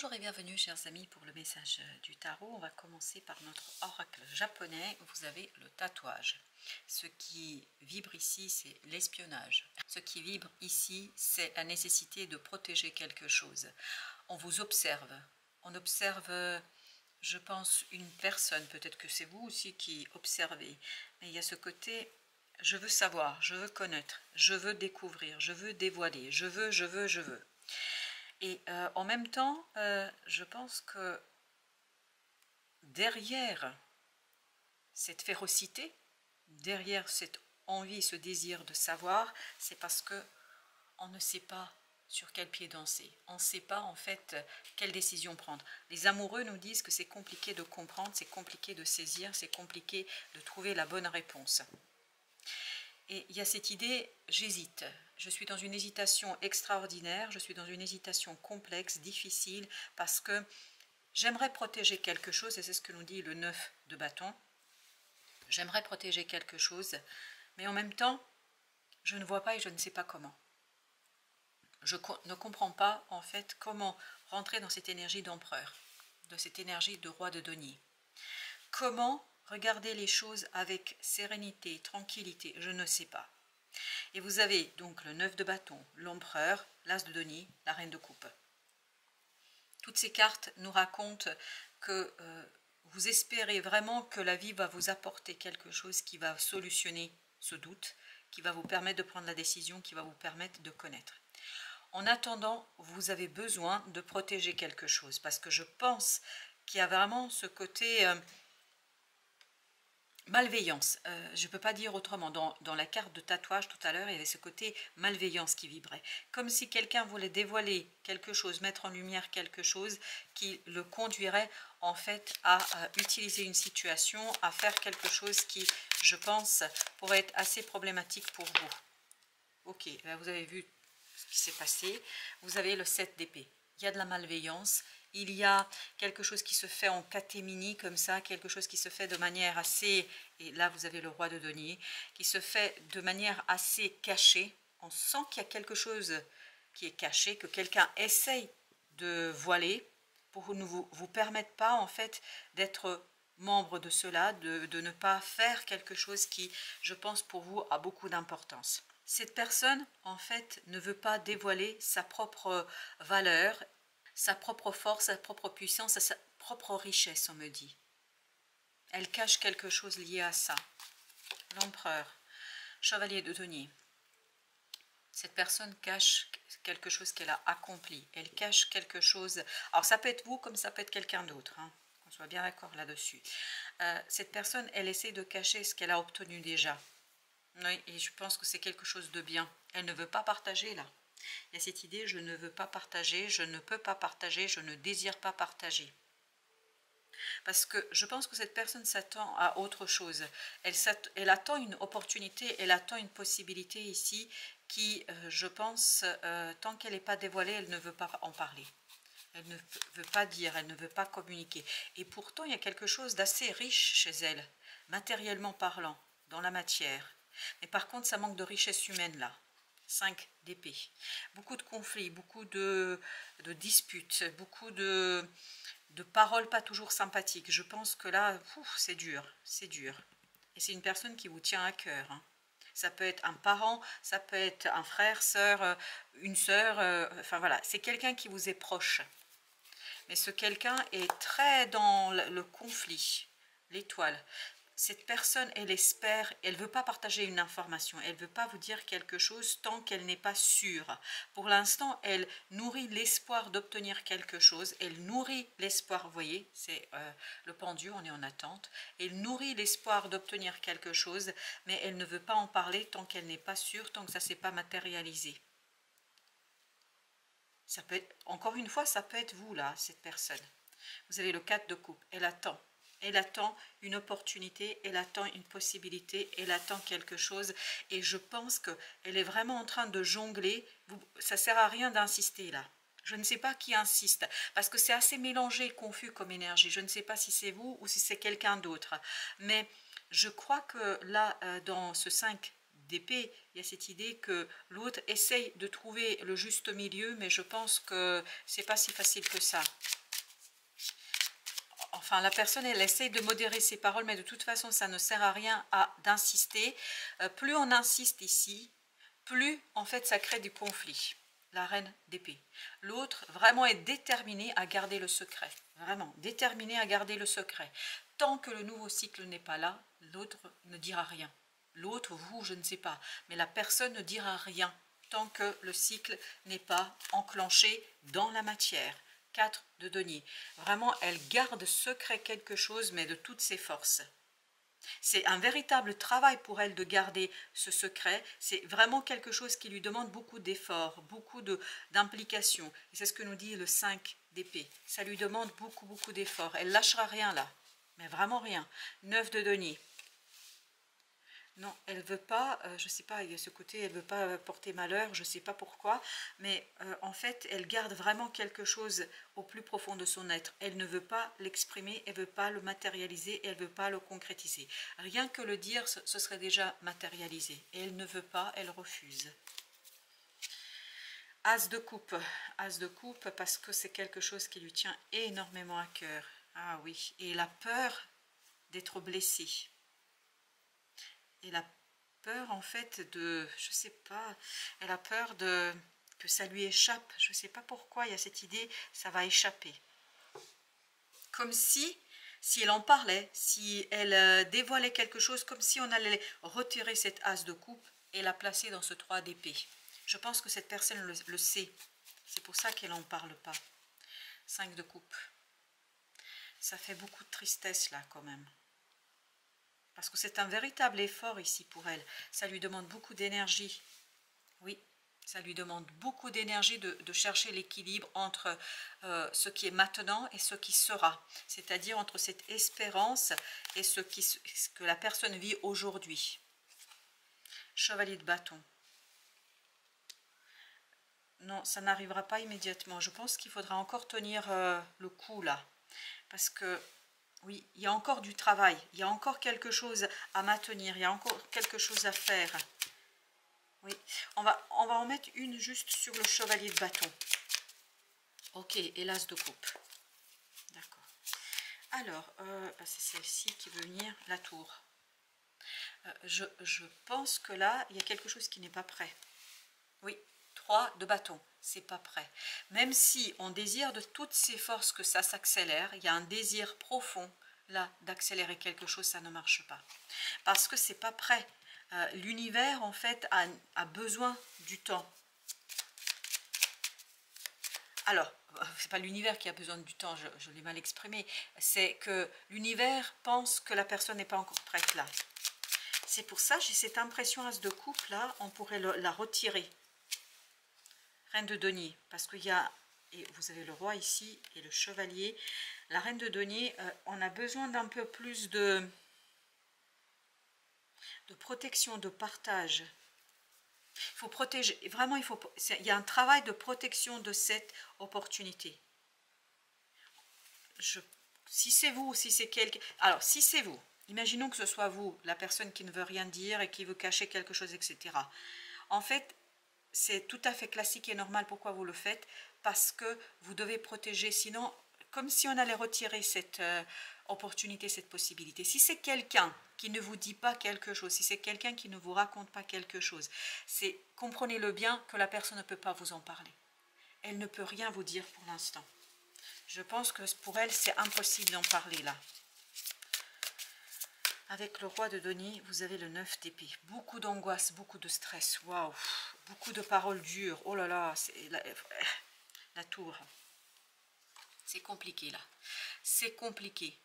Bonjour et bienvenue chers amis pour le message du tarot. On va commencer par notre oracle japonais. Vous avez le tatouage. Ce qui vibre ici, c'est l'espionnage. Ce qui vibre ici, c'est la nécessité de protéger quelque chose. On vous observe. On observe, je pense, une personne. Peut-être que c'est vous aussi qui observez. Mais il y a ce côté, je veux savoir, je veux connaître, je veux découvrir, je veux dévoiler, je veux. Et en même temps, je pense que derrière cette férocité, derrière cette envie, ce désir de savoir, c'est parce que on ne sait pas sur quel pied danser. On ne sait pas en fait quelle décision prendre. Les amoureux nous disent que c'est compliqué de comprendre, c'est compliqué de saisir, c'est compliqué de trouver la bonne réponse. Et il y a cette idée, j'hésite. Je suis dans une hésitation extraordinaire, je suis dans une hésitation complexe, difficile, parce que j'aimerais protéger quelque chose, et c'est ce que nous dit le 9 de bâton. J'aimerais protéger quelque chose, mais en même temps, je ne vois pas et je ne sais pas comment. Je ne comprends pas, en fait, comment rentrer dans cette énergie d'empereur, de cette énergie de roi de denier. Comment regarder les choses avec sérénité, tranquillité, je ne sais pas. Et vous avez donc le 9 de bâton, l'empereur, l'as de denier, la reine de coupe. Toutes ces cartes nous racontent que vous espérez vraiment que la vie va vous apporter quelque chose qui va solutionner ce doute, qui va vous permettre de prendre la décision, qui va vous permettre de connaître. En attendant, vous avez besoin de protéger quelque chose, parce que je pense qu'il y a vraiment ce côté malveillance. Je ne peux pas dire autrement. Dans la carte de tatouage tout à l'heure, il y avait ce côté malveillance qui vibrait. Comme si quelqu'un voulait dévoiler quelque chose, mettre en lumière quelque chose qui le conduirait en fait à utiliser une situation, à faire quelque chose qui, je pense, pourrait être assez problématique pour vous. Ok, là vous avez vu ce qui s'est passé. Vous avez le 7 d'épée. Il y a de la malveillance. Il y a quelque chose qui se fait en catémini comme ça, quelque chose qui se fait de manière assez, et là vous avez le roi de denier, qui se fait de manière assez cachée. On sent qu'il y a quelque chose qui est caché, que quelqu'un essaye de voiler pour ne vous permettre pas en fait d'être membre de cela, de ne pas faire quelque chose qui, je pense, pour vous a beaucoup d'importance. Cette personne, en fait, ne veut pas dévoiler sa propre valeur, sa propre force, sa propre puissance, sa propre richesse, on me dit. Elle cache quelque chose lié à ça. L'empereur, chevalier de denier. Cette personne cache quelque chose qu'elle a accompli. Elle cache quelque chose. Alors ça peut être vous comme ça peut être quelqu'un d'autre. Hein. On soit bien d'accord là-dessus. Cette personne, elle essaie de cacher ce qu'elle a obtenu déjà. Oui, et je pense que c'est quelque chose de bien. Elle ne veut pas partager là. Il y a cette idée, je ne veux pas partager, je ne peux pas partager, je ne désire pas partager. Parce que je pense que cette personne s'attend à autre chose. Elle attend une opportunité, elle attend une possibilité ici qui, je pense, tant qu'elle n'est pas dévoilée, elle ne veut pas en parler. Elle ne veut pas dire, elle ne veut pas communiquer. Et pourtant, il y a quelque chose d'assez riche chez elle, matériellement parlant, dans la matière. Mais par contre, ça manque de richesse humaine là. 5 d'épée. Beaucoup de conflits, beaucoup de disputes, beaucoup de paroles pas toujours sympathiques. Je pense que là, c'est dur, c'est dur. Et c'est une personne qui vous tient à cœur. Hein. Ça peut être un parent, ça peut être un frère, sœur, une sœur, enfin voilà, c'est quelqu'un qui vous est proche. Mais ce quelqu'un est très dans le conflit, l'étoile. Cette personne, elle espère, elle ne veut pas partager une information, elle ne veut pas vous dire quelque chose tant qu'elle n'est pas sûre. Pour l'instant, elle nourrit l'espoir d'obtenir quelque chose, elle nourrit l'espoir, vous voyez, c'est le pendu, on est en attente, elle nourrit l'espoir d'obtenir quelque chose, mais elle ne veut pas en parler tant qu'elle n'est pas sûre, tant que ça ne s'est pas matérialisé. Ça peut être, encore une fois, ça peut être vous là, cette personne. Vous avez le 4 de coupe, elle attend. Elle attend une opportunité, elle attend une possibilité, elle attend quelque chose. Et je pense qu'elle est vraiment en train de jongler. Ça ne sert à rien d'insister là. Je ne sais pas qui insiste, parce que c'est assez mélangé, confus comme énergie. Je ne sais pas si c'est vous ou si c'est quelqu'un d'autre. Mais je crois que là, dans ce 5 d'épée, il y a cette idée que l'autre essaye de trouver le juste milieu, mais je pense que c'est pas si facile que ça. Enfin, la personne, elle essaye de modérer ses paroles, mais de toute façon, ça ne sert à rien d'insister. Plus on insiste ici, plus, en fait, ça crée du conflit. La reine d'épée. L'autre, vraiment, est déterminé à garder le secret. Vraiment, déterminé à garder le secret. Tant que le nouveau cycle n'est pas là, l'autre ne dira rien. L'autre, vous, je ne sais pas. Mais la personne ne dira rien tant que le cycle n'est pas enclenché dans la matière. 4 de denier. Vraiment, elle garde secret quelque chose, mais de toutes ses forces. C'est un véritable travail pour elle de garder ce secret. C'est vraiment quelque chose qui lui demande beaucoup d'efforts, beaucoup d'implication. Et c'est ce que nous dit le 5 d'épée. Ça lui demande beaucoup d'efforts. Elle lâchera rien là, mais vraiment rien. 9 de denier. Non, elle ne veut pas, je ne sais pas, il y a ce côté, elle ne veut pas porter malheur, je ne sais pas pourquoi, mais en fait, elle garde vraiment quelque chose au plus profond de son être. Elle ne veut pas l'exprimer, elle ne veut pas le matérialiser, elle ne veut pas le concrétiser. Rien que le dire, ce serait déjà matérialisé. Et elle ne veut pas, elle refuse. As de coupe parce que c'est quelque chose qui lui tient énormément à cœur. Ah oui, et la peur d'être blessée. Et la peur en fait de, je sais pas, elle a peur de que ça lui échappe, je sais pas pourquoi, il y a cette idée, ça va échapper. Comme si elle en parlait, si elle dévoilait quelque chose, comme si on allait retirer cette as de coupe et la placer dans ce 3 d'épée. Je pense que cette personne le sait, c'est pour ça qu'elle n'en parle pas. 5 de coupe. Ça fait beaucoup de tristesse là quand même. Parce que c'est un véritable effort ici pour elle. Ça lui demande beaucoup d'énergie. Oui, ça lui demande beaucoup d'énergie de chercher l'équilibre entre ce qui est maintenant et ce qui sera. C'est-à-dire entre cette espérance et ce que la personne vit aujourd'hui. Chevalier de bâton. Non, ça n'arrivera pas immédiatement. Je pense qu'il faudra encore tenir le coup là. Parce que oui, il y a encore du travail, il y a encore quelque chose à maintenir, il y a encore quelque chose à faire. Oui, on va en mettre une juste sur le chevalier de bâton. Ok, et l'as de coupe. D'accord. Alors, c'est celle-ci qui veut venir, la tour. Je pense que là, il y a quelque chose qui n'est pas prêt. Oui, 3 de bâton, c'est pas prêt. Même si on désire de toutes ses forces que ça s'accélère, il y a un désir profond là d'accélérer quelque chose, ça ne marche pas. Parce que c'est pas prêt. L'univers en fait a besoin du temps. Alors, c'est pas l'univers qui a besoin du temps, je l'ai mal exprimé. C'est que l'univers pense que la personne n'est pas encore prête là. C'est pour ça j'ai cette impression as de coupe là, on pourrait la retirer. Reine de denier, parce qu'il y a, et vous avez le roi ici et le chevalier. La reine de denier, on a besoin d'un peu plus de protection, de partage. Il faut protéger, vraiment, il y a un travail de protection de cette opportunité. Si c'est vous, si c'est quelqu'un, alors si c'est vous, imaginons que ce soit vous, la personne qui ne veut rien dire et qui veut cacher quelque chose, etc. En fait, c'est tout à fait classique et normal. Pourquoi vous le faites? Parce que vous devez protéger, sinon, comme si on allait retirer cette opportunité, cette possibilité. Si c'est quelqu'un qui ne vous dit pas quelque chose, si c'est quelqu'un qui ne vous raconte pas quelque chose, comprenez-le bien que la personne ne peut pas vous en parler. Elle ne peut rien vous dire pour l'instant. Je pense que pour elle, c'est impossible d'en parler là. Avec le roi de denier, vous avez le 9 d'épée. Beaucoup d'angoisse, beaucoup de stress. Waouh, beaucoup de paroles dures. Oh là là, c'est la tour. C'est compliqué là. C'est compliqué.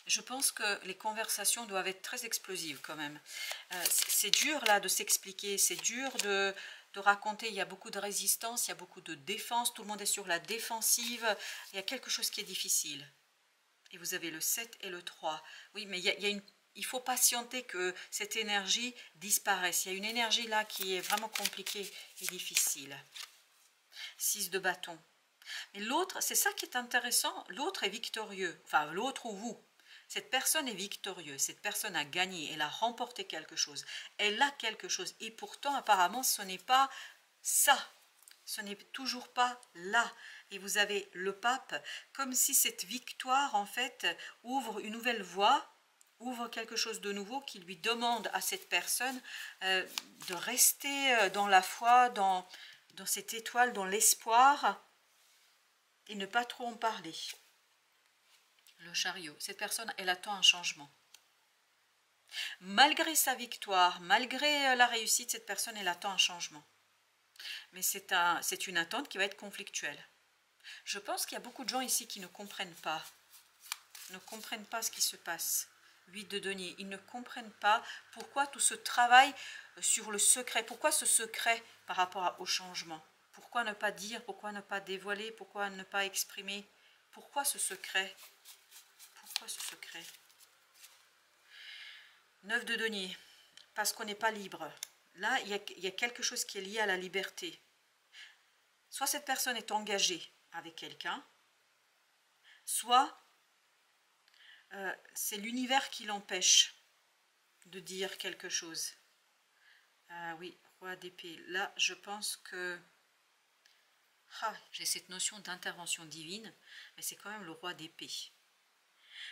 Je pense que les conversations doivent être très explosives quand même. C'est dur là de s'expliquer, c'est dur de raconter. Il y a beaucoup de résistance, il y a beaucoup de défense. Tout le monde est sur la défensive. Il y a quelque chose qui est difficile. Et vous avez le 7 et le 3. Oui, mais il faut patienter que cette énergie disparaisse. Il y a une énergie là qui est vraiment compliquée et difficile. 6 de bâton. Mais l'autre, c'est ça qui est intéressant, l'autre est victorieux. Enfin, l'autre ou vous. Cette personne est victorieuse, cette personne a gagné, elle a remporté quelque chose, elle a quelque chose. Et pourtant, apparemment, ce n'est pas ça, ce n'est toujours pas là. Et vous avez le pape, comme si cette victoire, en fait, ouvre une nouvelle voie, ouvre quelque chose de nouveau qui lui demande à cette personne de rester dans la foi, dans cette étoile, dans l'espoir, et ne pas trop en parler. Le chariot, cette personne, elle attend un changement. Malgré sa victoire, malgré la réussite, cette personne, elle attend un changement. Mais c'est une attente qui va être conflictuelle. Je pense qu'il y a beaucoup de gens ici qui ne comprennent pas ce qui se passe. 8 de denier, ils ne comprennent pas pourquoi tout ce travail sur le secret, pourquoi ce secret par rapport au changement. Pourquoi ne pas dire, pourquoi ne pas dévoiler, pourquoi ne pas exprimer, pourquoi ce secret? Pourquoi ce secret? 9 de denier, parce qu'on n'est pas libre. Là, il y a quelque chose qui est lié à la liberté. Soit cette personne est engagée avec quelqu'un, soit c'est l'univers qui l'empêche de dire quelque chose. Ah oui, roi d'épée. Là, je pense que... j'ai cette notion d'intervention divine, mais c'est quand même le roi d'épée.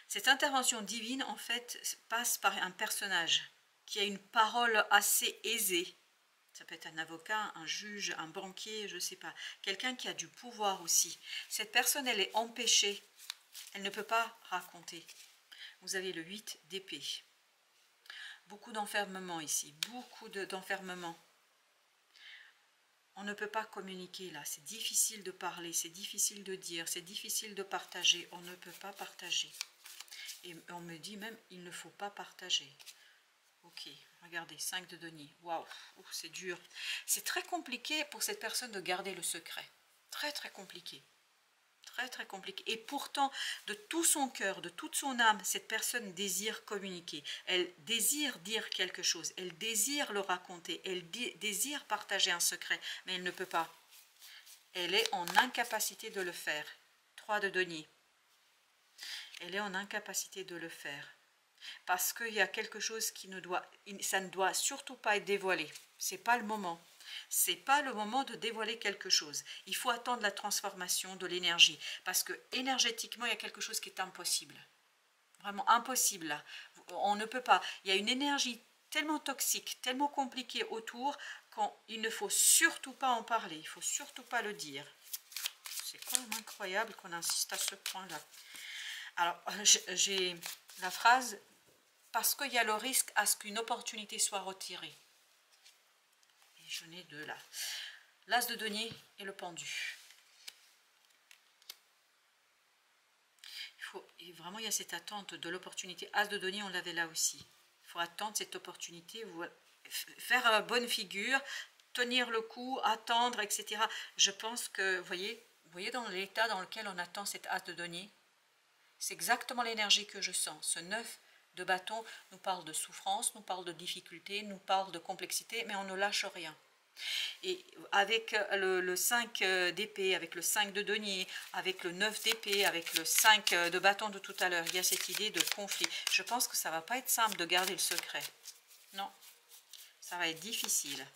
Cette intervention divine, en fait, passe par un personnage qui a une parole assez aisée. Ça peut être un avocat, un juge, un banquier, je ne sais pas. Quelqu'un qui a du pouvoir aussi. Cette personne, elle est empêchée. Elle ne peut pas raconter. Vous avez le 8 d'épée. Beaucoup d'enfermement ici. Beaucoup d'enfermement. On ne peut pas communiquer là. C'est difficile de parler. C'est difficile de dire. C'est difficile de partager. On ne peut pas partager. Et on me dit même, il ne faut pas partager. Ok, regardez, 5 de denier. Waouh, c'est dur. C'est très compliqué pour cette personne de garder le secret. Très, très compliqué. Très, très compliqué. Et pourtant, de tout son cœur, de toute son âme, cette personne désire communiquer. Elle désire dire quelque chose. Elle désire le raconter. Elle désire partager un secret. Mais elle ne peut pas. Elle est en incapacité de le faire. 3 de denier. Elle est en incapacité de le faire. Parce qu'il y a quelque chose ça ne doit surtout pas être dévoilé. Ce n'est pas le moment. Ce n'est pas le moment de dévoiler quelque chose. Il faut attendre la transformation de l'énergie. Parce que énergétiquement, il y a quelque chose qui est impossible. Vraiment impossible là. On ne peut pas. Il y a une énergie tellement toxique, tellement compliquée autour qu'il ne faut surtout pas en parler. Il ne faut surtout pas le dire. C'est quand même incroyable qu'on insiste à ce point-là. Alors, j'ai la phrase « parce qu'il y a le risque à ce qu'une opportunité soit retirée ». Et je n'ai deux là. L'as de denier et le pendu. Vraiment, il y a cette attente de l'opportunité. As de denier, on l'avait là aussi. Il faut attendre cette opportunité, faire bonne figure, tenir le coup, attendre, etc. Je pense que, vous voyez dans l'état dans lequel on attend cet as de denier, c'est exactement l'énergie que je sens. Ce 9 de bâton nous parle de souffrance, nous parle de difficulté, nous parle de complexité, mais on ne lâche rien. Et avec le 5 d'épée, avec le 5 de denier, avec le 9 d'épée, avec le 5 de bâton de tout à l'heure, il y a cette idée de conflit. Je pense que ça ne va pas être simple de garder le secret. Non, ça va être difficile.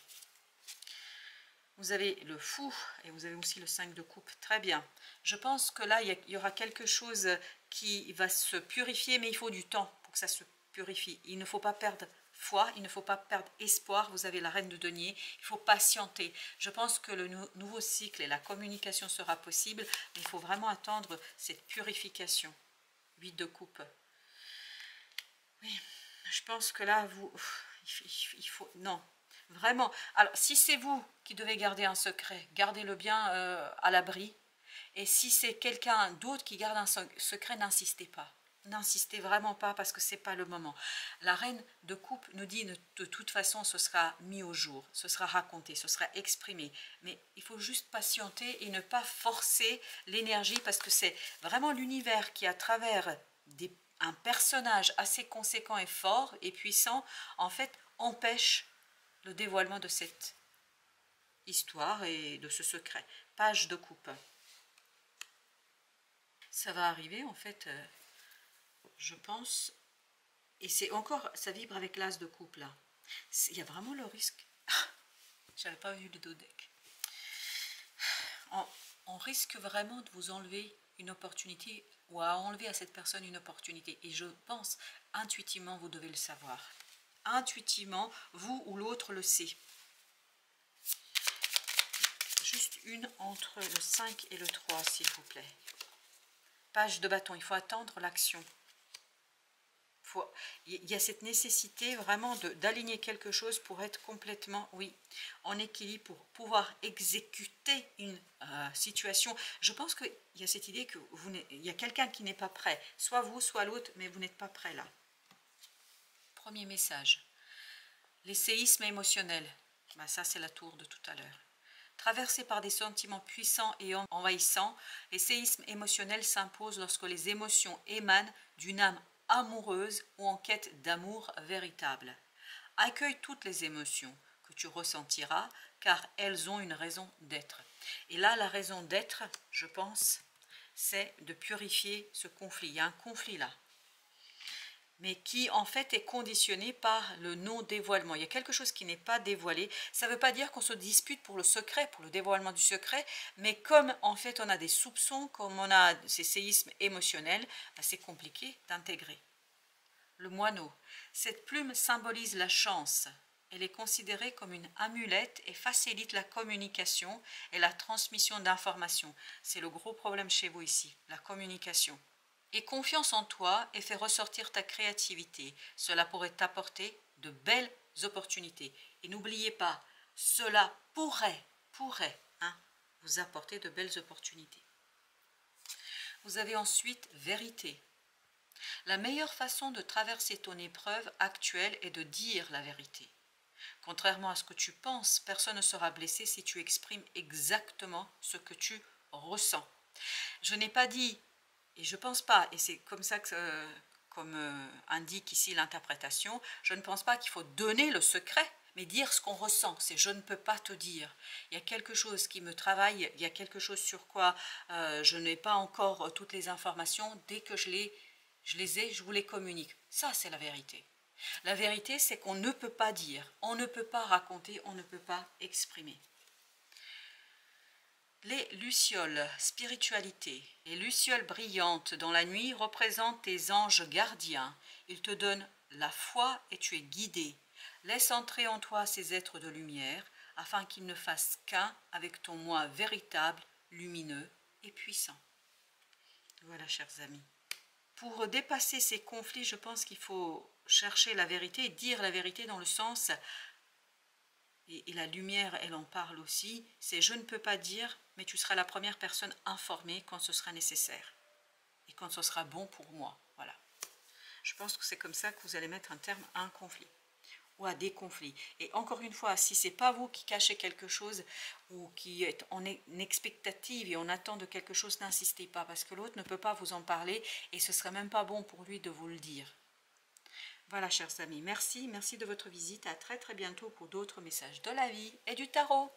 Vous avez le fou et vous avez aussi le 5 de coupe. Très bien. Je pense que là, il y aura quelque chose qui va se purifier, mais il faut du temps pour que ça se purifie. Il ne faut pas perdre foi, il ne faut pas perdre espoir. Vous avez la reine de denier. Il faut patienter. Je pense que le nouveau cycle et la communication sera possible, mais il faut vraiment attendre cette purification. 8 de coupe. Oui, je pense que là, il faut... Non. Vraiment. Alors, si c'est vous qui devez garder un secret, gardez-le bien à l'abri. Et si c'est quelqu'un d'autre qui garde un secret, n'insistez pas. N'insistez vraiment pas parce que ce n'est pas le moment. La reine de coupe nous dit de toute façon, ce sera mis au jour, ce sera raconté, ce sera exprimé. Mais il faut juste patienter et ne pas forcer l'énergie parce que c'est vraiment l'univers qui, à travers un personnage assez conséquent et fort et puissant, en fait, empêche le dévoilement de cette histoire et de ce secret. Page de coupe. Ça va arriver en fait je pense, et c'est encore, ça vibre avec l'as de coupe là. Il y a vraiment le risque. J'avais pas vu le dos deck. On risque vraiment de vous enlever une opportunité ou à enlever à cette personne une opportunité. Et je pense, intuitivement, vous devez le savoir. Intuitivement, vous ou l'autre le sait. Juste une entre le 5 et le 3, s'il vous plaît. Page de bâton, il faut attendre l'action. Il y a cette nécessité vraiment d'aligner quelque chose pour être complètement, oui, en équilibre, pour pouvoir exécuter une situation. Je pense qu'il y a cette idée que il y a quelqu'un qui n'est pas prêt, soit vous, soit l'autre, mais vous n'êtes pas prêt là. Premier message. Les séismes émotionnels. Ben ça, c'est la tour de tout à l'heure. Traversés par des sentiments puissants et envahissants, les séismes émotionnels s'imposent lorsque les émotions émanent d'une âme amoureuse ou en quête d'amour véritable. Accueille toutes les émotions que tu ressentiras, car elles ont une raison d'être. Et là, la raison d'être, je pense, c'est de purifier ce conflit. Il y a un conflit là, mais qui en fait est conditionné par le non-dévoilement. Il y a quelque chose qui n'est pas dévoilé. Ça ne veut pas dire qu'on se dispute pour le secret, pour le dévoilement du secret, mais comme en fait on a des soupçons, comme on a ces séismes émotionnels, c'est compliqué d'intégrer. Le moineau. Cette plume symbolise la chance. Elle est considérée comme une amulette et facilite la communication et la transmission d'informations. C'est le gros problème chez vous ici, la communication. Aie confiance en toi et fais ressortir ta créativité. Cela pourrait t'apporter de belles opportunités. Et n'oubliez pas, cela pourrait vous apporter de belles opportunités. Vous avez ensuite vérité. La meilleure façon de traverser ton épreuve actuelle est de dire la vérité. Contrairement à ce que tu penses, personne ne sera blessé si tu exprimes exactement ce que tu ressens. Je n'ai pas dit, et je ne pense pas, et c'est comme ça que, comme indique ici l'interprétation, je ne pense pas qu'il faut donner le secret, mais dire ce qu'on ressent. C'est je ne peux pas te dire. Il y a quelque chose qui me travaille, il y a quelque chose sur quoi je n'ai pas encore toutes les informations. Dès que je les ai, je vous les communique. Ça, c'est la vérité. La vérité, c'est qu'on ne peut pas dire, on ne peut pas raconter, on ne peut pas exprimer. Les lucioles, spiritualité. Les lucioles brillantes dans la nuit représentent tes anges gardiens. Ils te donnent la foi et tu es guidé. Laisse entrer en toi ces êtres de lumière, afin qu'ils ne fassent qu'un avec ton moi véritable, lumineux et puissant. Voilà, chers amis. Pour dépasser ces conflits, je pense qu'il faut chercher la vérité, dire la vérité dans le sens, et la lumière, elle en parle aussi, c'est je ne peux pas dire, mais tu seras la première personne informée quand ce sera nécessaire et quand ce sera bon pour moi. Voilà. Je pense que c'est comme ça que vous allez mettre un terme à un conflit ou à des conflits. Et encore une fois, si ce n'est pas vous qui cachez quelque chose ou qui êtes en expectative et en attente de quelque chose, n'insistez pas parce que l'autre ne peut pas vous en parler et ce ne serait même pas bon pour lui de vous le dire. Voilà, chers amis, merci de votre visite. À très bientôt pour d'autres messages de la vie et du tarot.